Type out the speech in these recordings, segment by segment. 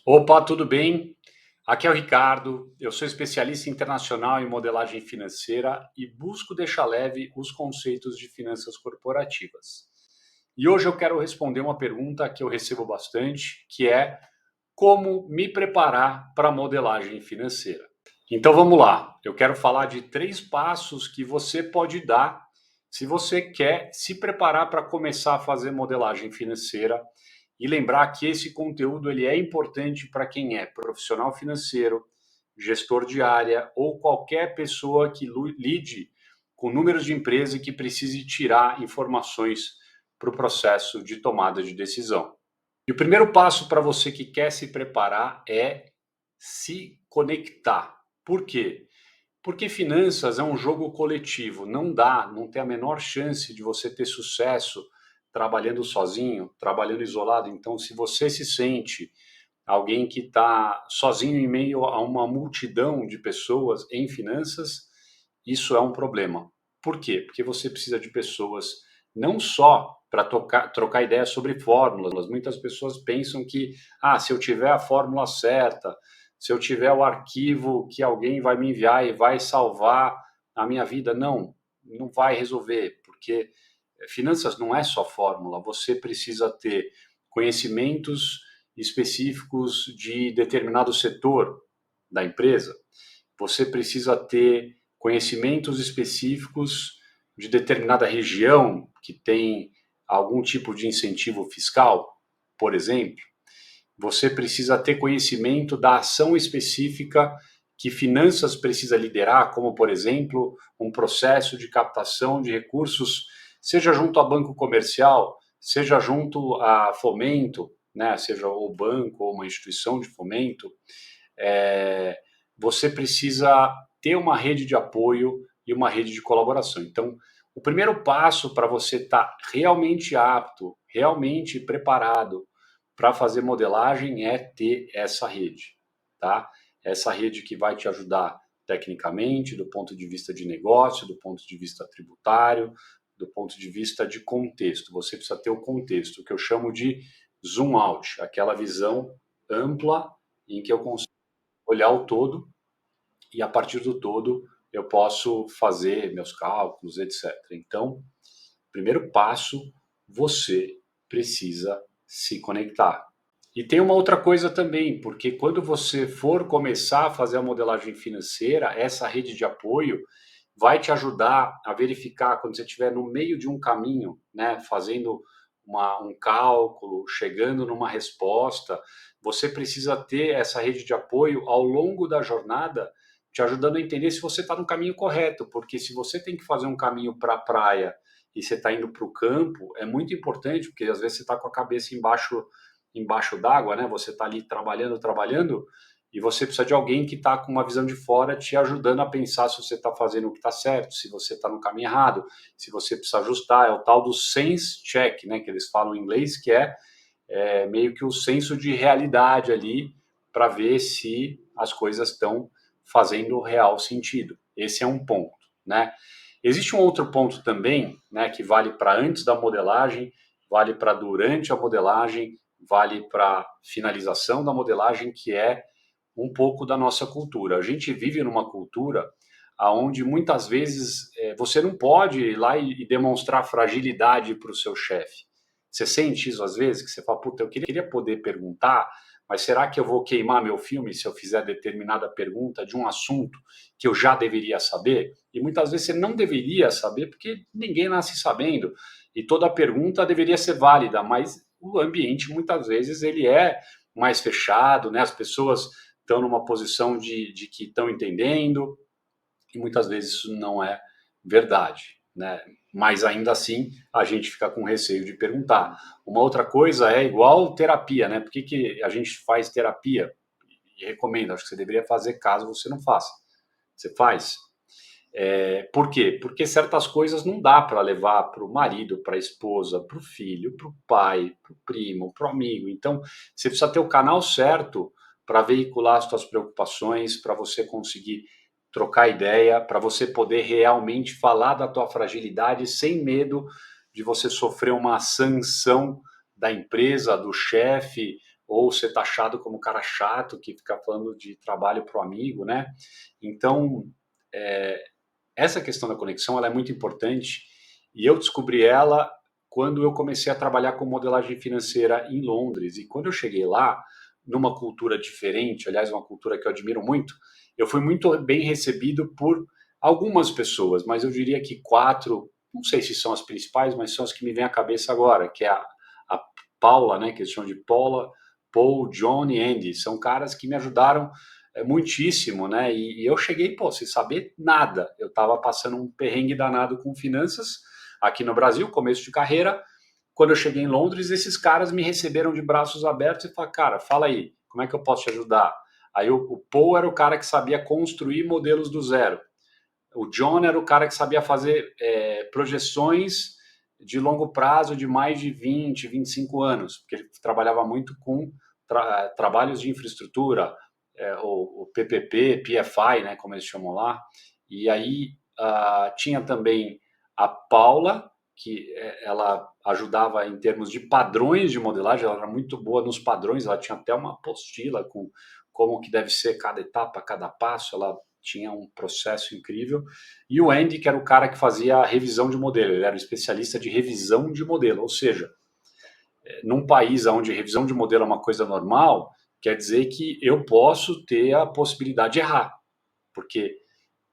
Opa, tudo bem? Aqui é o Ricardo, eu sou especialista internacional em modelagem financeira e busco deixar leve os conceitos de finanças corporativas. E hoje eu quero responder uma pergunta que eu recebo bastante, que é como me preparar para a modelagem financeira. Então vamos lá, eu quero falar de 3 passos que você pode dar se você quer se preparar para começar a fazer modelagem financeira e lembrar que esse conteúdo ele é importante para quem é profissional financeiro, gestor de área ou qualquer pessoa que lide com números de empresa e que precise tirar informações para o processo de tomada de decisão. E o primeiro passo para você que quer se preparar é se conectar. Por quê? Porque finanças é um jogo coletivo, não tem a menor chance de você ter sucesso trabalhando sozinho, trabalhando isolado. Então, se você se sente alguém que está sozinho em meio a uma multidão de pessoas em finanças, isso é um problema. Por quê? Porque você precisa de pessoas não só para trocar ideias sobre fórmulas. Muitas pessoas pensam que, se eu tiver a fórmula certa, se eu tiver o arquivo que alguém vai me enviar e vai salvar a minha vida, não vai resolver, porque finanças não é só fórmula, você precisa ter conhecimentos específicos de determinado setor da empresa, você precisa ter conhecimentos específicos de determinada região que tem algum tipo de incentivo fiscal, por exemplo. Você precisa ter conhecimento da ação específica que finanças precisa liderar, como, por exemplo, um processo de captação de recursos, seja junto a banco comercial, seja junto a fomento, né, seja o banco ou uma instituição de fomento. Você precisa ter uma rede de apoio e uma rede de colaboração. Então, o primeiro passo para você estar realmente apto, realmente preparado para fazer modelagem é ter essa rede, tá? Essa rede que vai te ajudar tecnicamente, do ponto de vista de negócio, do ponto de vista tributário, do ponto de vista de contexto. Você precisa ter o contexto, que eu chamo de zoom out, aquela visão ampla em que eu consigo olhar o todo e a partir do todo eu posso fazer meus cálculos, etc. Então, primeiro passo, você precisa se conectar. E tem uma outra coisa também, porque quando você for começar a fazer a modelagem financeira, essa rede de apoio vai te ajudar a verificar quando você estiver no meio de um caminho, né, fazendo um cálculo, chegando numa resposta, você precisa ter essa rede de apoio ao longo da jornada, te ajudando a entender se você está no caminho correto, porque se você tem que fazer um caminho para a praia e você está indo para o campo, é muito importante, porque às vezes você está com a cabeça embaixo d'água, né? Você está ali trabalhando, e você precisa de alguém que está com uma visão de fora te ajudando a pensar se você está fazendo o que está certo, se você está no caminho errado, se você precisa ajustar. É o tal do sense check, né? Que eles falam em inglês, que é meio que o senso de realidade ali para ver se as coisas estão fazendo real sentido. Esse é um ponto, né? Existe um outro ponto também, né, que vale para antes da modelagem, vale para durante a modelagem, vale para finalização da modelagem, que é um pouco da nossa cultura. A gente vive numa cultura onde muitas vezes você não pode ir lá e demonstrar fragilidade para o seu chefe. Você sente isso às vezes, que você fala, puta, eu queria poder perguntar, mas será que eu vou queimar meu filme se eu fizer determinada pergunta de um assunto que eu já deveria saber? E muitas vezes você não deveria saber, porque ninguém nasce sabendo. E toda pergunta deveria ser válida, mas o ambiente muitas vezes ele é mais fechado, né? As pessoas estão numa posição de que estão entendendo, e muitas vezes isso não é verdade, né? Mas ainda assim a gente fica com receio de perguntar. Uma outra coisa é igual terapia, né? Por que a gente faz terapia? E recomendo, acho que você deveria fazer caso você não faça. Você faz. Por quê? Porque certas coisas não dá para levar para o marido, para a esposa, para o filho, para o pai, para o primo, para o amigo. Então, você precisa ter o canal certo para veicular as suas preocupações, para você conseguir trocar ideia, para você poder realmente falar da tua fragilidade sem medo de você sofrer uma sanção da empresa, do chefe ou ser taxado como cara chato que fica falando de trabalho para o amigo, né? Então, essa questão da conexão ela é muito importante e eu descobri ela quando eu comecei a trabalhar com modelagem financeira em Londres. E quando eu cheguei lá, numa cultura diferente, aliás, uma cultura que eu admiro muito, eu fui muito bem recebido por algumas pessoas, mas eu diria que quatro, não sei se são as principais, mas são as que me vêm à cabeça agora, que é a Paula, né, que eles chamam de Paula, Paul, John e Andy. São caras que me ajudaram muitíssimo, né? E eu cheguei, pô, sem saber nada. Eu estava passando um perrengue danado com finanças aqui no Brasil, começo de carreira. Quando eu cheguei em Londres, esses caras me receberam de braços abertos e falaram, cara, fala aí, como é que eu posso te ajudar? Aí o Paul era o cara que sabia construir modelos do zero. O John era o cara que sabia fazer projeções de longo prazo de mais de 20, 25 anos, porque ele trabalhava muito com trabalhos de infraestrutura, o PPP, PFI, né, como eles chamam lá. E aí tinha também a Paula, que ela ajudava em termos de padrões de modelagem, ela era muito boa nos padrões, ela tinha até uma apostila com como que deve ser cada etapa, cada passo, ela tinha um processo incrível. E o Andy, que era o cara que fazia a revisão de modelo, ele era um especialista de revisão de modelo, ou seja, num país onde revisão de modelo é uma coisa normal, quer dizer que eu posso ter a possibilidade de errar, porque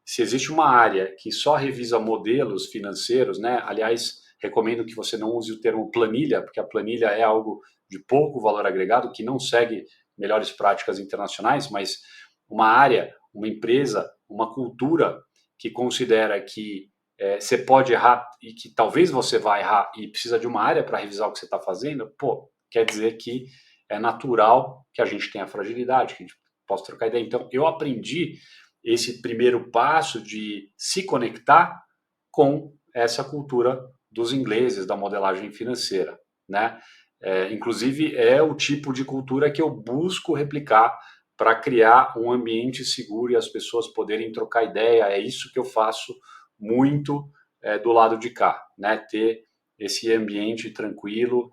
se existe uma área que só revisa modelos financeiros, né? Aliás, recomendo que você não use o termo planilha, porque a planilha é algo de pouco valor agregado, que não segue melhores práticas internacionais, mas uma área, uma empresa, uma cultura que considera que você pode errar e que talvez você vai errar e precisa de uma área para revisar o que você está fazendo, pô, quer dizer que é natural que a gente tenha fragilidade, que a gente possa trocar ideia. Então, eu aprendi esse primeiro passo de se conectar com essa cultura dos ingleses, da modelagem financeira, né? Inclusive, é o tipo de cultura que eu busco replicar para criar um ambiente seguro e as pessoas poderem trocar ideia. É isso que eu faço muito do lado de cá, né? Ter esse ambiente tranquilo,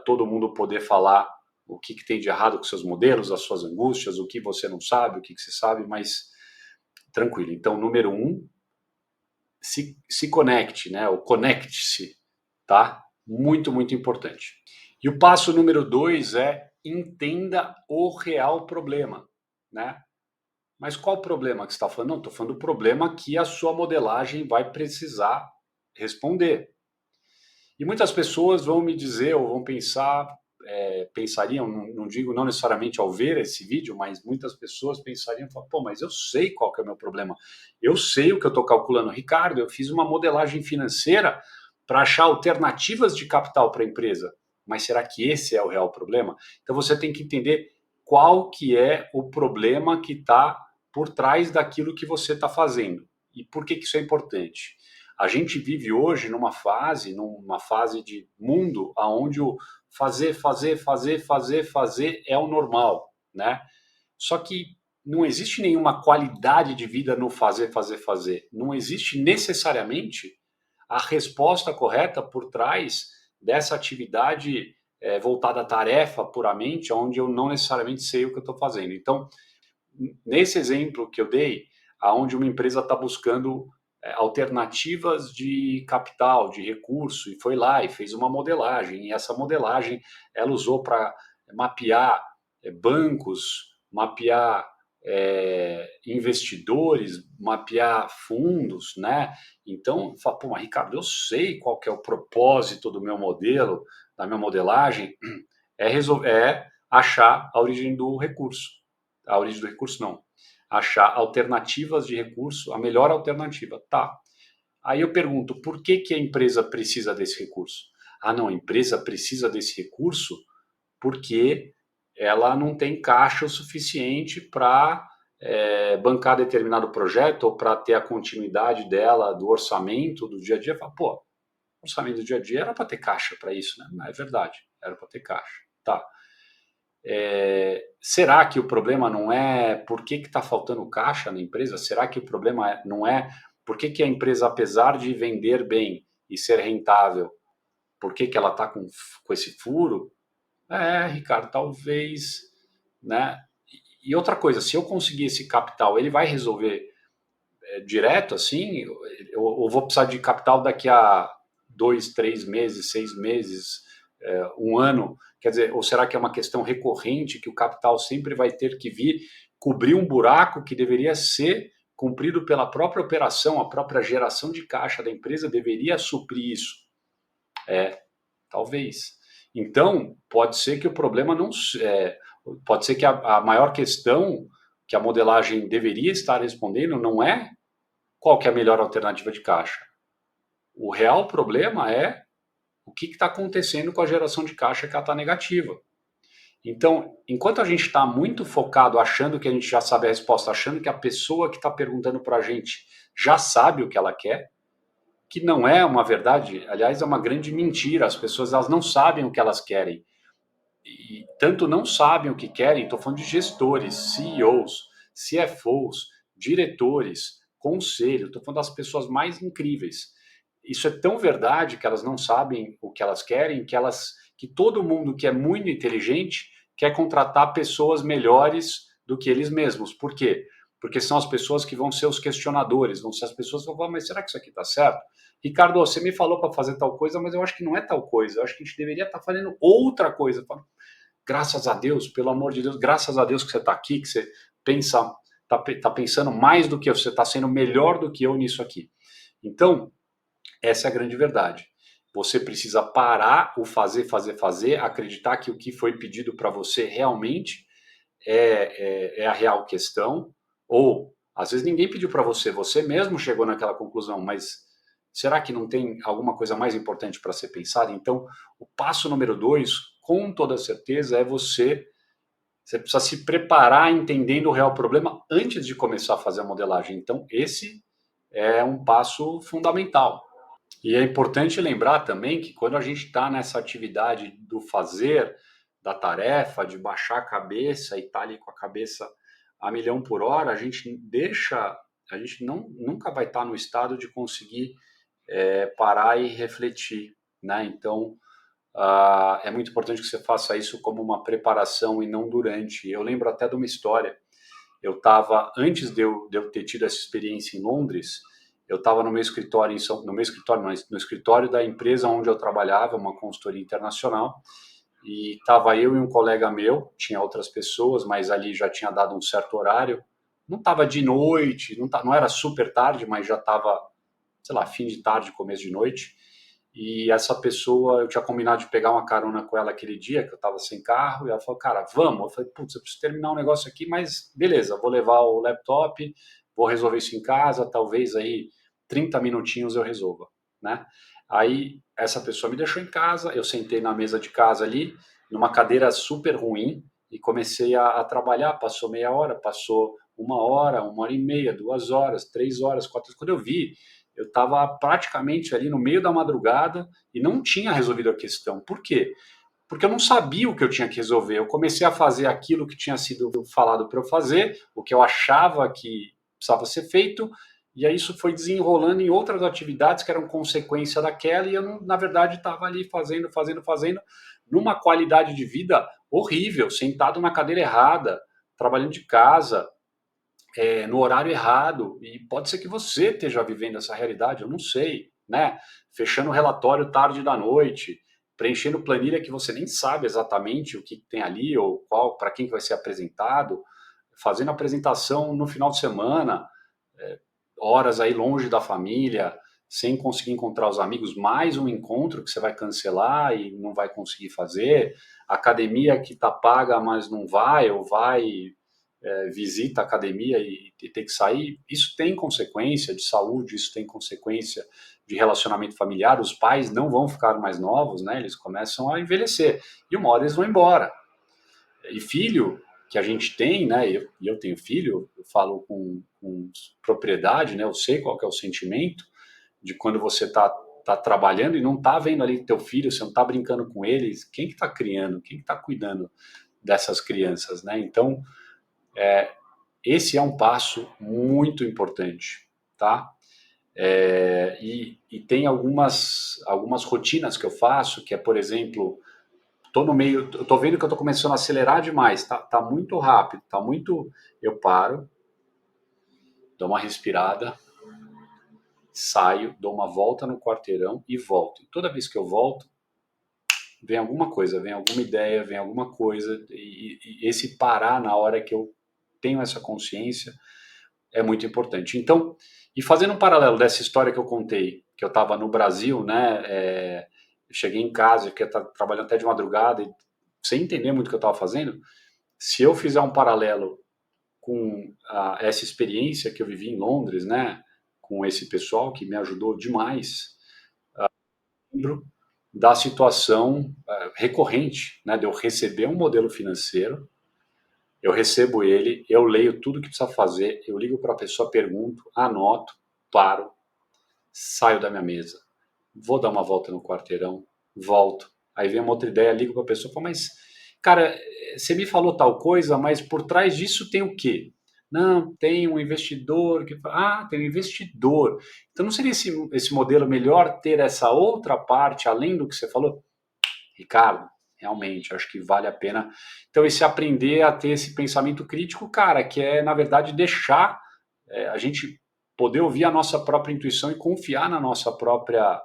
todo mundo poder falar o que tem de errado com seus modelos, as suas angústias, o que você não sabe, o que você sabe, mas tranquilo. Então, número um, se conecte, né? Ou conecte-se, tá? Muito, muito importante. E o passo número dois é entenda o real problema, né? Mas qual problema que você está falando? Não, estou falando do problema que a sua modelagem vai precisar responder. E muitas pessoas vão me dizer ou vão pensar, pensariam, não digo não necessariamente ao ver esse vídeo, mas muitas pessoas pensariam, pô, mas eu sei qual que é o meu problema. Eu sei o que eu estou calculando. Ricardo, eu fiz uma modelagem financeira para achar alternativas de capital para a empresa. Mas será que esse é o real problema? Então você tem que entender qual que é o problema que está por trás daquilo que você está fazendo. E por que isso é importante? A gente vive hoje numa fase de mundo onde o fazer é o normal, né? Só que não existe nenhuma qualidade de vida no fazer. Não existe necessariamente a resposta correta por trás dessa atividade voltada à tarefa puramente, onde eu não necessariamente sei o que eu estou fazendo. Então, nesse exemplo que eu dei, aonde uma empresa está buscando alternativas de capital, de recurso, e foi lá e fez uma modelagem, e essa modelagem ela usou para mapear bancos, mapear investidores, mapear fundos, né? Então, fala, pô, mas Ricardo, eu sei qual que é o propósito do meu modelo, da minha modelagem, é achar a origem do recurso. A origem do recurso não. Achar alternativas de recurso, a melhor alternativa. Tá. Aí eu pergunto, por que, que a empresa precisa desse recurso? Ah, não, a empresa precisa desse recurso porque ela não tem caixa o suficiente para bancar determinado projeto ou para ter a continuidade dela, do orçamento, do dia a dia. Fala, pô, orçamento do dia a dia era para ter caixa para isso, né? Não é verdade, era para ter caixa. Tá. Será que o problema não é por que está faltando caixa na empresa? Será que o problema não é por que a empresa, apesar de vender bem e ser rentável, por que ela está com esse furo? Ricardo, talvez, né? E outra coisa, se eu conseguir esse capital, ele vai resolver direto assim? Eu vou precisar de capital daqui a 2, 3 meses, 6 meses, um ano? Quer dizer, ou será que é uma questão recorrente que o capital sempre vai ter que vir cobrir um buraco que deveria ser cumprido pela própria operação, a própria geração de caixa da empresa deveria suprir isso? Talvez. Então, pode ser que o problema não. Pode ser que a maior questão que a modelagem deveria estar respondendo não é qual que é a melhor alternativa de caixa. O real problema é o que está acontecendo com a geração de caixa que ela está negativa. Então, enquanto a gente está muito focado achando que a gente já sabe a resposta, achando que a pessoa que está perguntando para a gente já sabe o que ela quer, que não é uma verdade, aliás, é uma grande mentira. As pessoas elas não sabem o que elas querem. E tanto não sabem o que querem, estou falando de gestores, CEOs, CFOs, diretores, conselho, estou falando das pessoas mais incríveis. Isso é tão verdade que elas não sabem o que elas querem, que todo mundo que é muito inteligente quer contratar pessoas melhores do que eles mesmos. Por quê? Porque são as pessoas que vão ser os questionadores, vão ser as pessoas que vão falar, mas será que isso aqui está certo? Ricardo, você me falou para fazer tal coisa, mas eu acho que não é tal coisa. Eu acho que a gente deveria estar fazendo outra coisa. Graças a Deus, pelo amor de Deus, graças a Deus que você está aqui, que você tá pensando mais do que eu, você está sendo melhor do que eu nisso aqui. Então, essa é a grande verdade. Você precisa parar o fazer, acreditar que o que foi pedido para você realmente é a real questão, ou às vezes ninguém pediu para você, você mesmo chegou naquela conclusão, mas será que não tem alguma coisa mais importante para ser pensada? Então, o passo número 2, com toda certeza, é você precisa se preparar entendendo o real problema antes de começar a fazer a modelagem. Então, esse é um passo fundamental. E é importante lembrar também que quando a gente está nessa atividade do fazer, da tarefa, de baixar a cabeça e estar ali com a cabeça a milhão por hora, a gente nunca vai estar no estado de conseguir parar e refletir, né? Então, é muito importante que você faça isso como uma preparação e não durante. Eu lembro até de uma história. Eu estava, antes de eu ter tido essa experiência em Londres, eu estava no meu escritório, no meu escritório, no escritório da empresa onde eu trabalhava, uma consultoria internacional, e estava eu e um colega meu, tinha outras pessoas, mas ali já tinha dado um certo horário. Não estava de noite, não era super tarde, mas já estava, sei lá, fim de tarde, começo de noite. E essa pessoa, eu tinha combinado de pegar uma carona com ela aquele dia, que eu estava sem carro, e ela falou, cara, vamos. Eu falei, putz, eu preciso terminar um negócio aqui, mas beleza, vou levar o laptop, vou resolver isso em casa, talvez aí 30 minutinhos eu resolva, né? Aí essa pessoa me deixou em casa, eu sentei na mesa de casa ali, numa cadeira super ruim, e comecei a trabalhar. Passou meia hora, passou 1 hora, 1 hora e meia, 2 horas, 3 horas, 4 horas. Quando eu vi, eu estava praticamente ali no meio da madrugada e não tinha resolvido a questão. Por quê? Porque eu não sabia o que eu tinha que resolver. Eu comecei a fazer aquilo que tinha sido falado para eu fazer, o que eu achava que precisava ser feito, e aí isso foi desenrolando em outras atividades que eram consequência daquela, e eu, não, na verdade, estava ali fazendo, numa qualidade de vida horrível, sentado na cadeira errada, trabalhando de casa, no horário errado. E pode ser que você esteja vivendo essa realidade, eu não sei, né? Fechando o relatório tarde da noite, preenchendo planilha que você nem sabe exatamente o que tem ali ou qual, para quem que vai ser apresentado, fazendo apresentação no final de semana, horas aí longe da família, sem conseguir encontrar os amigos, mais um encontro que você vai cancelar e não vai conseguir fazer, academia que tá paga, mas não vai, ou vai, visita a academia e ter que sair. Isso tem consequência de saúde, isso tem consequência de relacionamento familiar. Os pais não vão ficar mais novos, né? Eles começam a envelhecer e uma hora eles vão embora. E filho que a gente tem, né? Eu tenho filho, eu falo com propriedade, né? Eu sei qual que é o sentimento de quando você tá trabalhando e não tá vendo ali teu filho, você não tá brincando com eles. Quem que tá criando? Quem que tá cuidando dessas crianças, né? Então, esse é um passo muito importante, tá? E tem algumas rotinas que eu faço, que é, por exemplo, tô no meio, eu tô vendo que eu tô começando a acelerar demais, tá muito rápido, tá muito. Eu paro, dou uma respirada, saio, dou uma volta no quarteirão e volto. E toda vez que eu volto, vem alguma coisa, vem alguma ideia, vem alguma coisa, e esse parar na hora que eu tenho essa consciência é muito importante. Então, e fazendo um paralelo dessa história que eu contei, que eu estava no Brasil, né, eu cheguei em casa, que eu estava trabalhando até de madrugada, e sem entender muito o que eu estava fazendo, se eu fizer um paralelo com essa experiência que eu vivi em Londres, né, com esse pessoal que me ajudou demais, lembro da situação recorrente, né, de eu receber um modelo financeiro, eu recebo ele, eu leio tudo que precisa fazer, eu ligo para a pessoa, pergunto, anoto, paro, saio da minha mesa, vou dar uma volta no quarteirão, volto, aí vem uma outra ideia, ligo para a pessoa, falo, mas, cara, você me falou tal coisa, mas por trás disso tem o quê? Não, tem um investidor que fala, tem um investidor. Então não seria esse modelo melhor ter essa outra parte, além do que você falou? Ricardo, realmente, acho que vale a pena. Então, esse aprender a ter esse pensamento crítico, cara, que é, na verdade, deixar a gente poder ouvir a nossa própria intuição e confiar na nossa própria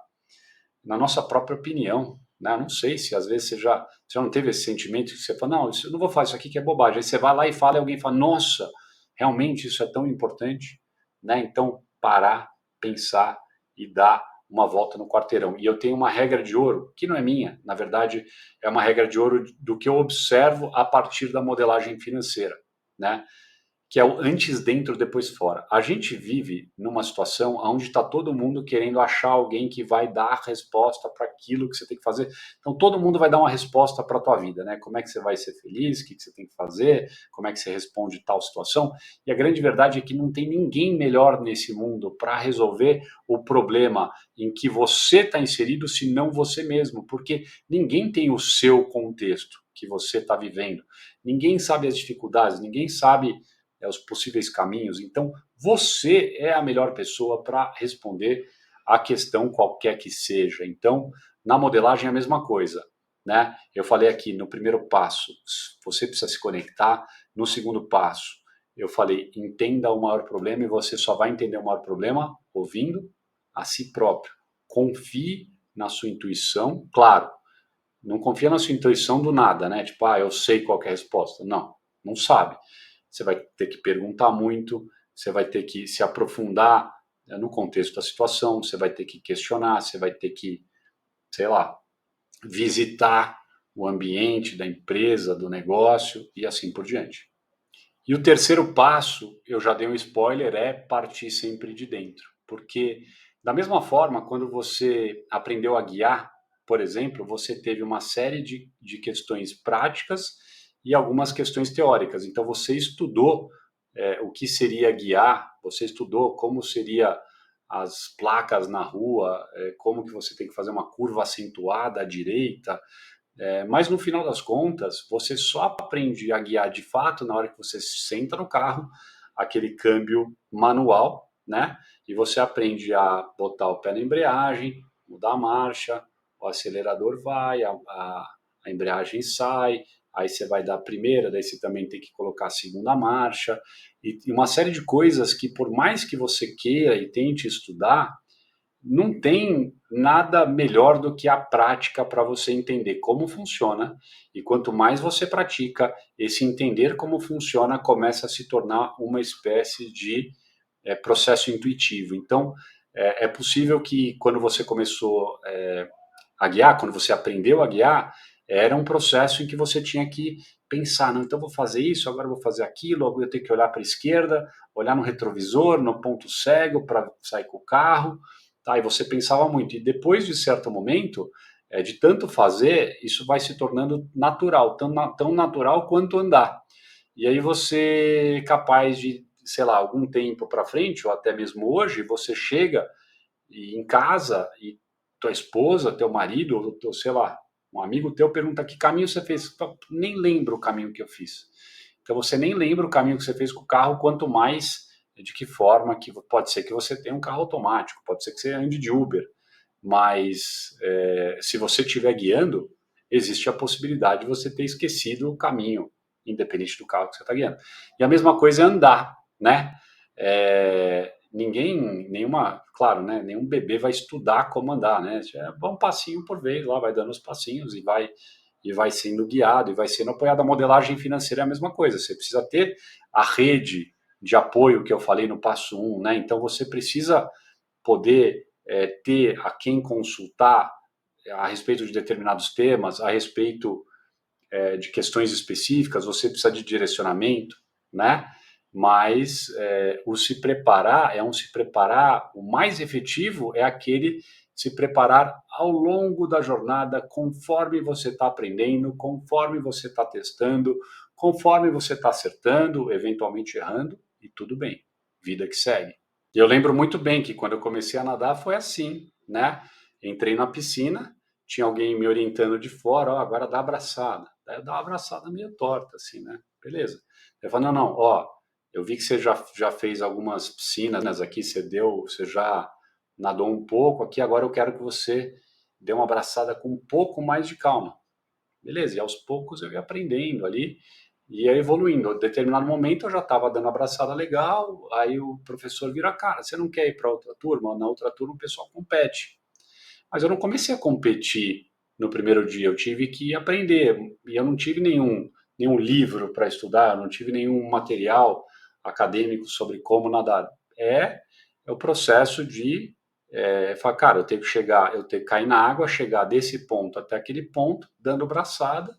opinião. Né? Não sei se às vezes você já não teve esse sentimento que você fala, não, eu não vou fazer isso aqui que é bobagem. Aí você vai lá e fala e alguém fala, nossa, realmente isso é tão importante. Né? Então, parar, pensar e dar uma volta no quarteirão. E eu tenho uma regra de ouro, que não é minha, na verdade, é uma regra de ouro do que eu observo a partir da modelagem financeira. Né? Que é o antes dentro, depois fora. A gente vive numa situação onde está todo mundo querendo achar alguém que vai dar a resposta para aquilo que você tem que fazer. Então todo mundo vai dar uma resposta para a tua vida, né? Como é que você vai ser feliz, o que você tem que fazer, como é que você responde tal situação. E a grande verdade é que não tem ninguém melhor nesse mundo para resolver o problema em que você está inserido, senão você mesmo, porque ninguém tem o seu contexto que você está vivendo. Ninguém sabe as dificuldades, ninguém sabe os possíveis caminhos. Então, você é a melhor pessoa para responder a questão qualquer que seja. Então, na modelagem é a mesma coisa. Né? Eu falei aqui no primeiro passo, você precisa se conectar. No segundo passo, eu falei, entenda o maior problema e você só vai entender o maior problema ouvindo a si próprio. Confie na sua intuição, claro. Não confia na sua intuição do nada, né? Tipo, eu sei qual é a resposta. Não, não sabe. Você vai ter que perguntar muito, você vai ter que se aprofundar no contexto da situação, você vai ter que questionar, você vai ter que, sei lá, visitar o ambiente da empresa, do negócio e assim por diante. E o terceiro passo, eu já dei um spoiler, é partir sempre de dentro. Porque, da mesma forma, quando você aprendeu a guiar, por exemplo, você teve uma série de questões práticas e algumas questões teóricas. Então, você estudou o que seria guiar, você estudou como seria as placas na rua, como que você tem que fazer uma curva acentuada à direita, mas no final das contas, você só aprende a guiar de fato na hora que você senta no carro, aquele câmbio manual, né? E você aprende a botar o pé na embreagem, mudar a marcha, o acelerador vai, a embreagem sai, aí você vai dar a primeira, daí você também tem que colocar a segunda marcha, e uma série de coisas que, por mais que você queira e tente estudar, não tem nada melhor do que a prática para você entender como funciona. E quanto mais você pratica, esse entender como funciona começa a se tornar uma espécie de processo intuitivo. Então, é possível que quando você começou a guiar, quando você aprendeu a guiar, era um processo em que você tinha que pensar, não, então vou fazer isso, agora vou fazer aquilo, agora eu tenho que olhar para a esquerda, olhar no retrovisor, no ponto cego para sair com o carro, tá? E você pensava muito. E depois de certo momento, de tanto fazer, isso vai se tornando natural, tão natural quanto andar. E aí você é capaz de, sei lá, algum tempo para frente, ou até mesmo hoje, você chega em casa e tua esposa, teu marido, ou teu, sei lá, um amigo teu pergunta que caminho você fez. Nem lembro o caminho que eu fiz. Então você nem lembra o caminho que você fez com o carro, quanto mais de que forma que pode ser que você tenha um carro automático, pode ser que você ande de Uber, mas se você estiver guiando, existe a possibilidade de você ter esquecido o caminho, independente do carro que você está guiando. E a mesma coisa é andar, né? Claro, né? Nenhum bebê vai estudar como andar, né? Um passinho por vez, lá vai dando os passinhos e vai sendo guiado e vai sendo apoiado. A modelagem financeira é a mesma coisa. Você precisa ter a rede de apoio que eu falei no passo 1, né? Então você precisa poder ter a quem consultar a respeito de determinados temas, a respeito de questões específicas, você precisa de direcionamento, né? Mas o se preparar o mais efetivo é aquele se preparar ao longo da jornada, conforme você está aprendendo, conforme você está testando, conforme você está acertando, eventualmente errando, e tudo bem, vida que segue. E eu lembro muito bem que quando eu comecei a nadar foi assim, né? Entrei na piscina, tinha alguém me orientando de fora, ó, agora dá abraçada. Daí eu dava uma abraçada meio torta, assim, né? Beleza. Eu falei, não, ó, eu vi que você já fez algumas piscinas aqui, você já nadou um pouco aqui, agora eu quero que você dê uma abraçada com um pouco mais de calma. Beleza, e aos poucos eu ia aprendendo ali, ia evoluindo. Em determinado momento eu já estava dando abraçada legal, aí o professor vira, cara, você não quer ir para outra turma? Na outra turma o pessoal compete. Mas eu não comecei a competir no primeiro dia, eu tive que aprender. E eu não tive nenhum livro para estudar, eu não tive nenhum material acadêmico sobre como nadar. É o processo de falar, cara, eu tenho que cair na água, chegar desse ponto até aquele ponto, dando braçada.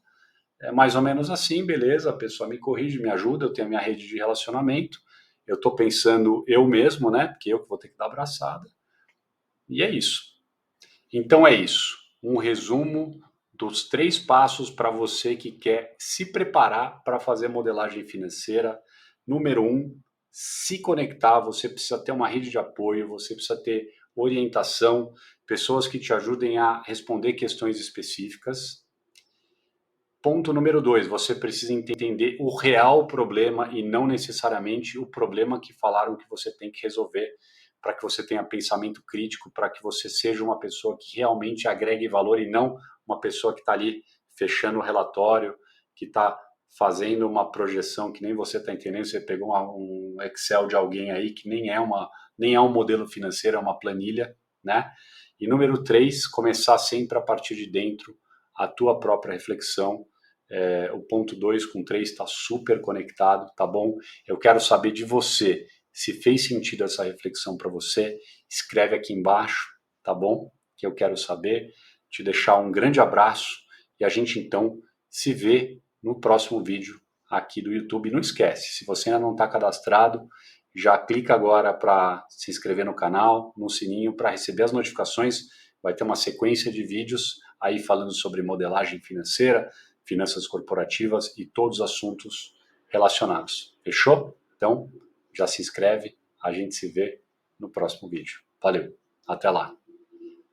É mais ou menos assim, beleza, a pessoa me corrige, me ajuda, eu tenho a minha rede de relacionamento, eu estou pensando eu mesmo, né? Porque eu que vou ter que dar abraçada. E é isso. Então é isso, um resumo dos 3 passos para você que quer se preparar para fazer modelagem financeira. Número 1, se conectar, você precisa ter uma rede de apoio, você precisa ter orientação, pessoas que te ajudem a responder questões específicas. Ponto número 2, você precisa entender o real problema e não necessariamente o problema que falaram que você tem que resolver, para que você tenha pensamento crítico, para que você seja uma pessoa que realmente agregue valor e não uma pessoa que está ali fechando o relatório, que está fazendo uma projeção que nem você está entendendo, você pegou um Excel de alguém aí que nem é um modelo financeiro, é uma planilha, né? E número 3, começar sempre a partir de dentro a tua própria reflexão. O ponto 2 com 3 está super conectado, tá bom? Eu quero saber de você, se fez sentido essa reflexão para você, escreve aqui embaixo, tá bom? Que eu quero saber, te deixar um grande abraço e a gente então se vê no próximo vídeo aqui do YouTube. Não esquece, se você ainda não está cadastrado, já clica agora para se inscrever no canal, no sininho para receber as notificações. Vai ter uma sequência de vídeos aí falando sobre modelagem financeira, finanças corporativas e todos os assuntos relacionados. Fechou? Então, já se inscreve, a gente se vê no próximo vídeo. Valeu, até lá!